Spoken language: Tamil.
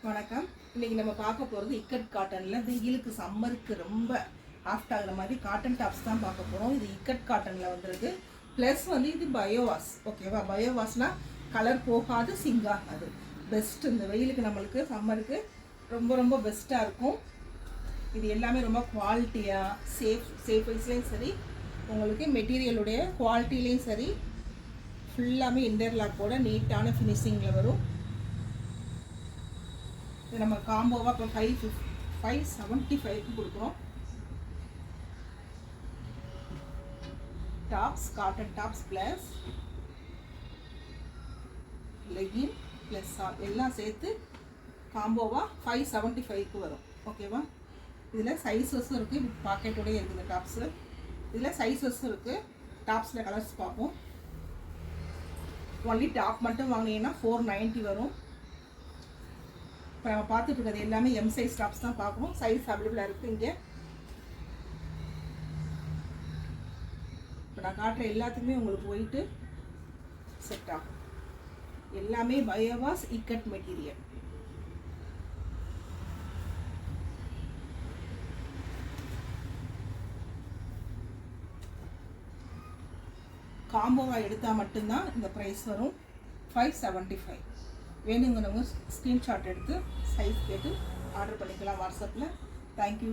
வணக்கம். இன்றைக்கி நம்ம பார்க்க போகிறது இக்கட் காட்டனில் வெயிலுக்கு சம்மருக்கு ரொம்ப ஆஃப்ட் ஆகிற மாதிரி காட்டன் டாப்ஸ் தான் பார்க்க போகிறோம். இது இக்கட் காட்டனில் வந்துருக்கு. ப்ளஸ் இது பயோவாஷ். ஓகேவா? பயோவாஷ்னால் கலர் போகாது, சிங்க் ஆகாது. பெஸ்ட். இந்த வெயிலுக்கு நம்மளுக்கு சம்மருக்கு ரொம்ப ரொம்ப பெஸ்ட்டாக இருக்கும். இது எல்லாமே ரொம்ப குவாலிட்டியாக சேஃப் வைஸ்லேயும் சரி, உங்களுக்கு மெட்டீரியலுடைய குவாலிட்டிலையும் சரி, ஃபுல்லாமே இன்டர்லாக்கோட நீட்டான ஃபினிஷிங்கில் வரும். நம்ம காம்போவாக இப்போ 575க்கு கொடுக்குறோம். Tops, cotton tops plus legging plus எல்லாம் சேர்த்து காம்போவாக 575க்கு வரும். ஓகேவா? இதில் சைஸஸும் இருக்குது, பாக்கெட்டோடய இருக்குது இந்த டாப்ஸு. இதில் சைஸஸும் இருக்குது. டாப்ஸில் கலர்ஸ் பார்ப்போம். ஒன்லி டாப் மட்டும் வாங்கினீங்கன்னா 490 வரும். இப்போ நம்ம பார்த்துட்டு இருக்கிறது எல்லாமே எம் சைஸ் டாப்ஸ் தான் பார்க்கணும். சைஸ் அவைலபிளாக இருக்குது இங்கே. இப்போ நான் காட்டுற எல்லாத்துக்குமே உங்களுக்கு போயிட்டு செட் ஆகும். எல்லாமே பயோவாஷ் இக்கட் மெட்டீரியல். காம்போவாக எடுத்தால் மட்டும்தான் இந்த ப்ரைஸ் வரும். 575. வேணுங்கிறவங்க ஸ்க்ரீன்ஷாட் எடுத்து சைஸ் கேட்டு ஆர்டர் பண்ணிக்கலாம் வாட்ஸ்அப்பில். தேங்க்யூ.